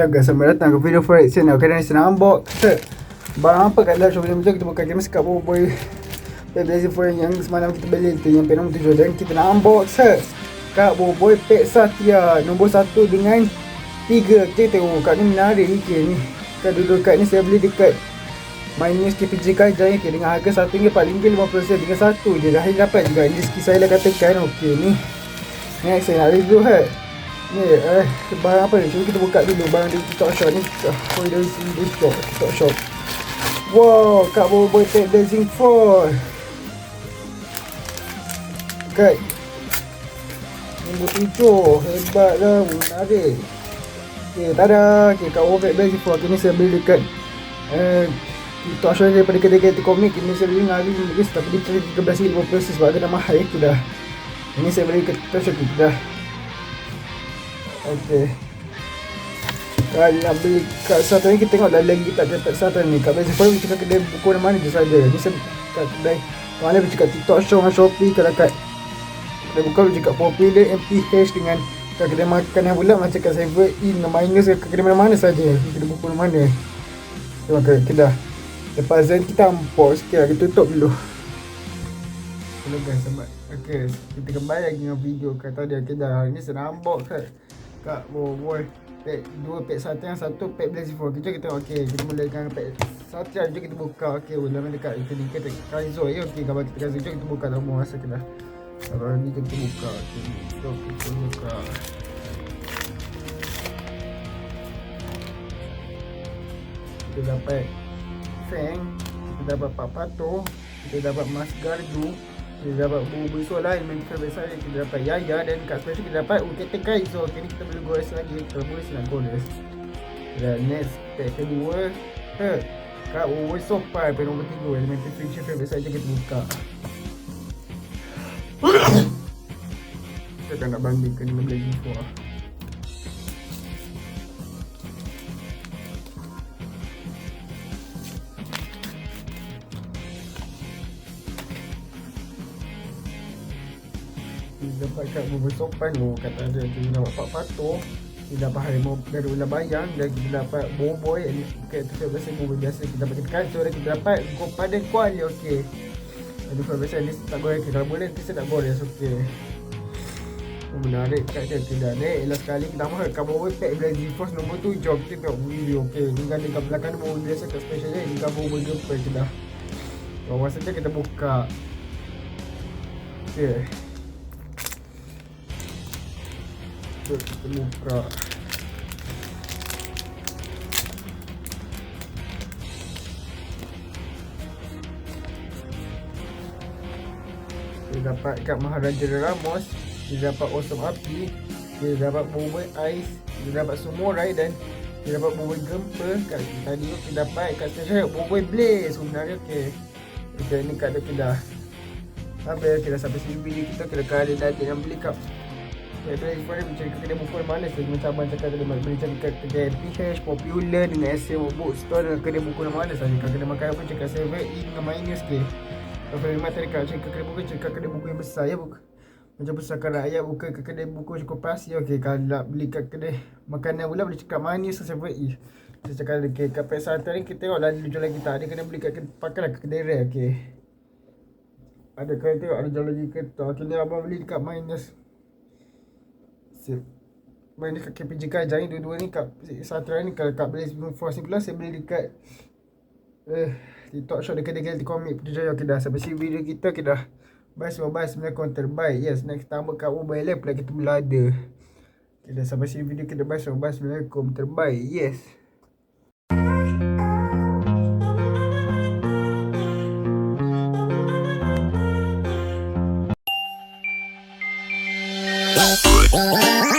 Hello guys, selamat datang ke video reaction. Kali ni senang unbox barang apa kat dalam shop ni. Kita buka game sekat boy Blazer for yang semalam kita beli tu, yang nombor 7. Dan kita nak unbox kat boy Pet Satria nombor 1 dengan 3. Kita tengok kat ni menarik ni. Ni kat dulu kat ni saya beli dekat minus KPJ Kajai dengan harga RM1.50 dengan satu je dah dapat juga. Ini skill saya dah katakan. Okey, ni next saya nak review ni barang apa ni? Cuba kita buka dulu barang di TikTok Shop ni. Dari sini TikTok Shop. Wow, kat boy Pet Blazing 4 kat nombor 7. Hebat lah, menarik. Okay, tada. Okay, kat boy Pet Blazing 4 okay, ni saya beli dekat TikTok Shop daripada kedai-kedai komik. Ini saya beli dengan harga RM15 tapi dia cari RM13.50 sebab harga dah mahal ya, dah. Ini saya beli kat TikTok Shop dah. Okey. Kalau nak beli kat satu ni kita tengok dah lagi tak dapat satu ni. Kat Blazer Forum kita kedai buku mana je saja. Ni saya kat kedai mana boleh kat TikTok Shop dengan Shopee. Kalau kat kedai buku boleh kat Popular MPH dengan kat kedai makan yang pula macam kat 7-in, Minus kat kedai mana-mana saja. Kedai buku mana. Terima kasih kedai. Lepas Zen kita unbox sikit lah, kita tutup dulu. Hello guys, selamat. Okay, kita kembali lagi dengan video kata dia kedai. Hari ni saya nak unbox kat boy Pet 2 Pet Satria, yang satu Pet Blazer 4. Kita tengok. Okey, kita mula dengan Pet Satria. Jom kita buka. Okey, dalam dekat ini kita Kaizo ya. Okey, gambar kita Kaizo. Jom kita buka semua masa kita. Kalau ni kita buka. Okey, jom kita buka. Kita dapat Fang, kita dapat Papato, kita dapat Mas Gardu, kita dapat bubu solar elemen biasa, kita dapat Yaya, dan kat special kita dapat Ukete Kaizo. Okay, ni kita boleh gores lagi. Kalau boleh nak gores. Dan next pet kedua kat Uwe Sopai pada nombor 3 elemen feature biasa je kita buka. Kita akan nak bandingkan dengan Blazer 4. Kita dapat kat Bubur Sopan. Kata dia kita dapat Pak Pato, kita dapat Harimau dari Ular Bayang, dan kita dapat Boboy. Ini kat tu biasa Boboy biasa kita dapat Kacau, dan kita dapat Gopada Kuali. Okey, aduh kalau biasa ni tak goreng. Kalau boleh nanti saya tak goreng. Okey, menarik kat dia tidak ni. Elah sekali kita mahu kat Boboy Pet Blazer Force nombor 7. Kita tengok video. Okey, ni kan dekat belakang Boboy biasa kat special ni dekat Boboy Gempel je dah. Bawah saja kita buka. Okey, kita buka. Kita dapat kat Maharaja Ramos, kita dapat Awesome Api, kita dapat Boboy Ice, kita dapat Samurai, dan kita dapat Boboy Gempa. Kat tadi kita dapat kat station Boboy Blaze sebenarnya. Okey, kita ni kat dia dah habis. Kita sampai sini video kita. Kita ada data yang beli kat Blazer Forum mencari kedai buku mana saja. Macam abang cakap tadi, boleh cari kat kedai PH, Popular dengan SM Bookstore, dengan kedai buku mana saja. Kat kedai makan pun cakap 7-in dengan Minus ke. Kalau memang tadi kat cari kedai buku, cari kedai buku yang besar ya, buku macam Pusaka Rakyat, bukan ke kedai buku cukup pasti. Okey, kalau nak beli kat kedai makanan pula boleh cakap Minus ke 7-in. Saya cakap dekat kat Pet Satria ni kita tengok lah jual lagi tak. Dia kena beli kat pakailah kat kedai rare. Okey, ada kena tengok ada jual lagi ke tak. Okey, ni abang beli dekat Minus. Main dekat KPJ Kajai. Dua-dua ni kat Satria ni. Kalau kat Blazer Force ni pula saya beli dekat TikTok Shop dekat kedai komik Puteri Jaya. Okay, dah sampai sini video kita. Okay, dah bye semua. Bye, Assalamualaikum, terbaik. Yes, next tambah kat mobile live pula kita belada. Okay, dah sampai sini video kita. Bye semua. Bye, Assalamualaikum, terbaik. Yes. Bye.